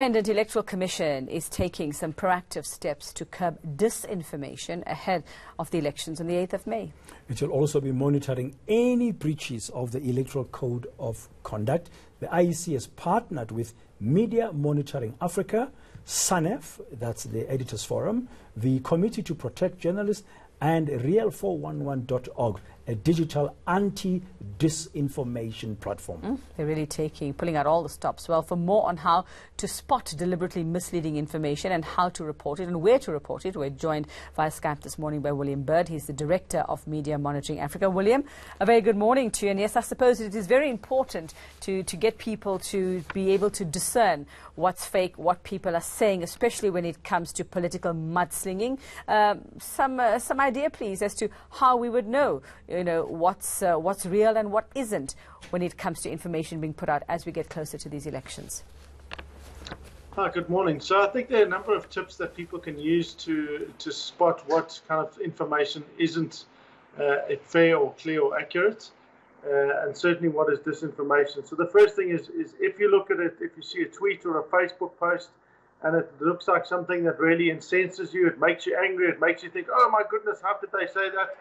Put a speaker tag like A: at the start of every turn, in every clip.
A: Independent Electoral Commission is taking some proactive steps to curb disinformation ahead of the elections on the 8th of May.
B: It will also be monitoring any breaches of the Electoral Code of Conduct. The IEC has partnered with Media Monitoring Africa, SANEF, that's the Editors Forum, the Committee to Protect Journalists, and Real411.org, a digital anti-disinformation platform.
A: They're really pulling out all the stops. Well, for more on how to spot deliberately misleading information and how to report it and where to report it, we're joined via Skype this morning by William Bird. He's the Director of Media Monitoring Africa. William, a very good morning to you. And yes, I suppose it is very important to get people to be able to discern what's fake, what people are saying, especially when it comes to political mudslinging. Some idea, please, as to how we would know, what's real and what isn't when it comes to information being put out as we get closer to these elections.
C: Hi, good morning. So I think there are a number of tips that people can use to spot what kind of information isn't fair or clear or accurate, and certainly what is disinformation. So the first thing is if you look at it, if you see a tweet or a Facebook post and it looks like something that really incenses you, it makes you angry, it makes you think, oh my goodness, how could they say that?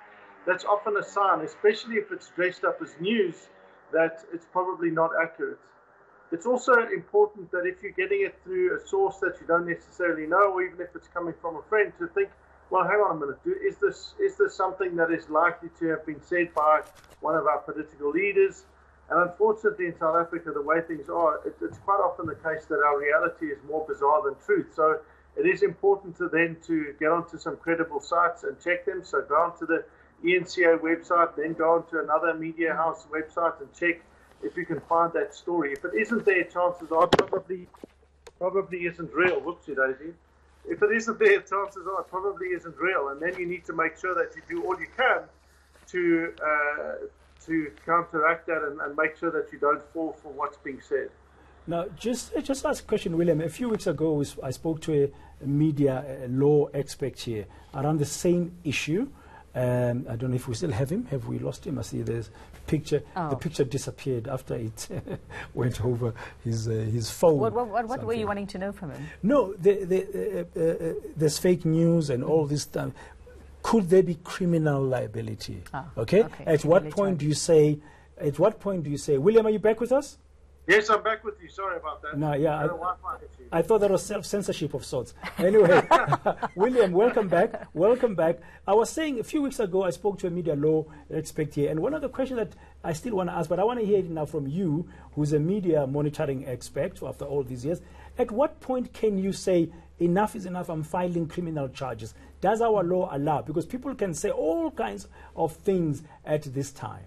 C: That's often a sign, especially if it's dressed up as news, that it's probably not accurate. It's also important that if you're getting it through a source that you don't necessarily know, or even if it's coming from a friend, to think, well, hang on a minute, is this something that is likely to have been said by one of our political leaders? And unfortunately, in South Africa, the way things are, it's quite often the case that our reality is more bizarre than truth. So it is important to get onto some credible sites and check them. So go onto the ENCA website, then go onto another media house website and check if you can find that story. If it isn't there, chances are it probably isn't real. Whoopsie daisy. If it isn't there, chances are it probably isn't real. And then you need to make sure that you do all you can to counteract that and make sure that you don't fall for what's being said.
B: Now, just ask a question, William. A few weeks ago, I spoke to a media law expert here around the same issue. I don't know if we still have him. Have we lost him? I see there's picture. Oh. The picture disappeared after it went over his phone.
A: What were you wanting to know from him?
B: No, there's fake news and all this stuff. Could there be criminal liability? Okay. At what point do you say? William, are you back with us?
C: Yes, I'm back with you. Sorry about that.
B: No, yeah. I thought that was self-censorship of sorts. Anyway, William, welcome back. Welcome back. I was saying a few weeks ago I spoke to a media law expert here, and one of the questions that I still want to ask, but I want to hear it now from you, who's a media monitoring expert after all these years. At what point can you say, enough is enough, I'm filing criminal charges? Does our law allow? Because people can say all kinds of things at this time.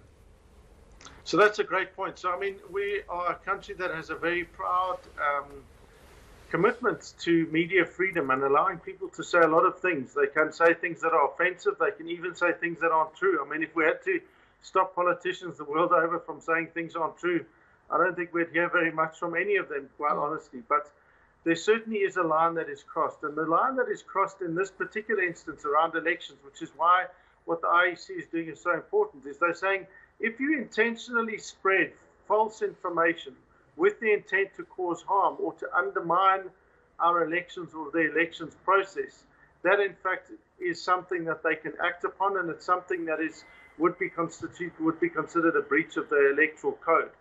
C: So that's a great point. So, I mean, we are a country that has a very proud commitment to media freedom and allowing people to say a lot of things. They can say things that are offensive. They can even say things that aren't true. I mean, if we had to stop politicians the world over from saying things aren't true, I don't think we'd hear very much from any of them, quite honestly. But there certainly is a line that is crossed. And the line that is crossed in this particular instance around elections, which is why what the IEC is doing is so important, is they're saying, if you intentionally spread false information with the intent to cause harm or to undermine our elections or the elections process, that in fact is something that they can act upon, and it's something that would be considered a breach of the Electoral Code.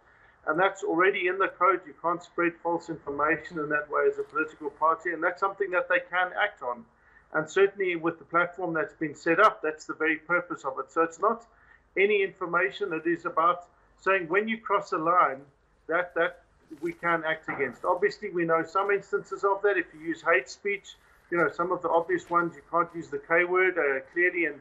C: And that's already in the code. You can't spread false information in that way as a political party, and that's something that they can act on. And certainly with the platform that's been set up, that's the very purpose of it. So it's not any information. It is about saying when you cross a line, that we can act against. Obviously, we know some instances of that. If you use hate speech, some of the obvious ones, you can't use the K word clearly and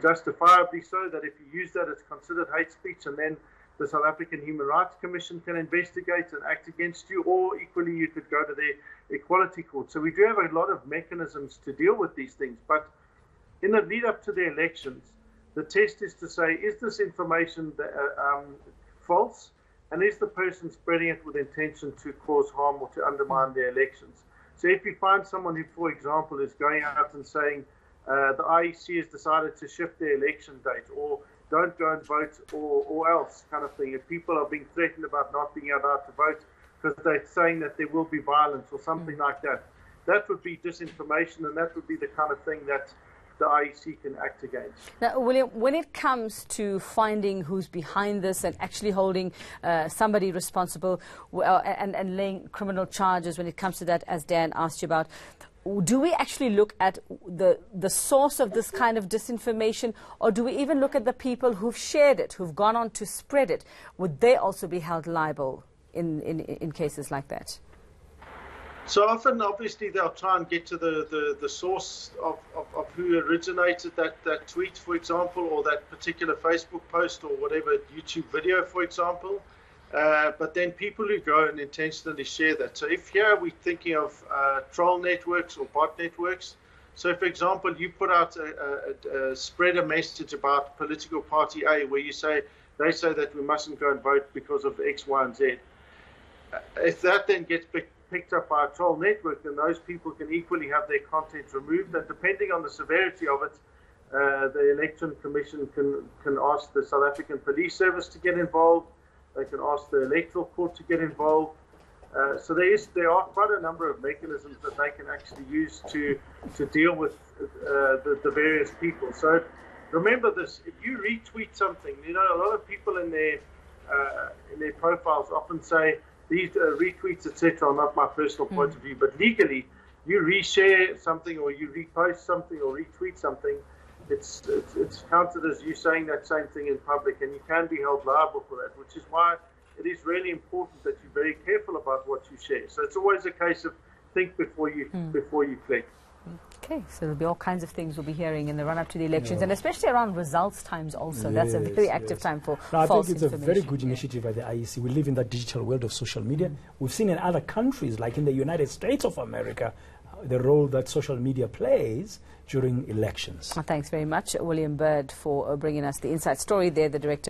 C: justifiably so, that if you use that, it's considered hate speech, and then the South African Human Rights Commission can investigate and act against you, or equally you could go to the Equality Court. So we do have a lot of mechanisms to deal with these things. But in the lead up to the elections, the test is to say, is this information false? And is the person spreading it with intention to cause harm or to undermine their elections? So if you find someone who, for example, is going out and saying the IEC has decided to shift their election date, or don't go and vote, or else kind of thing, if people are being threatened about not being allowed to vote, because they're saying that there will be violence or something like that. That would be disinformation, and that would be the kind of thing that the IEC can act against.
A: Now, William, when it comes to finding who's behind this and actually holding somebody responsible and laying criminal charges when it comes to that, as Dan asked you about, do we actually look at the source of this kind of disinformation, or do we even look at the people who've shared it, who've gone on to spread it? Would they also be held liable in cases like that?
C: So often, obviously, they'll try and get to the source of who originated that tweet, for example, or that particular Facebook post or whatever YouTube video, for example. But then people who go and intentionally share that. So if here we're thinking of troll networks or bot networks. So, for example, you put out spread a message about political party A where they say that we mustn't go and vote because of X, Y, and Z. If that then gets picked up by a troll network, then those people can equally have their content removed, and depending on the severity of it, the Election Commission can ask the South African Police Service to get involved. They can ask the Electoral Court to get involved. So there are quite a number of mechanisms that they can actually use to deal with the various people. So remember this: if you retweet something, a lot of people in their profiles often say, these retweets, etc., are not my personal point of view, but legally, you reshare something or you repost something or retweet something, it's counted as you saying that same thing in public, and you can be held liable for that, which is why it is really important that you're very careful about what you share. So it's always a case of think before you click.
A: Okay, so there'll be all kinds of things we'll be hearing in the run-up to the elections, and especially around results times also. Yes, that's a very active time for false
B: I think it's
A: information.
B: a very good initiative by the IEC. We live in that digital world of social media. We've seen in other countries, like in the United States of America, the role that social media plays during elections.
A: Thanks very much, William Bird, for bringing us the inside story there, the director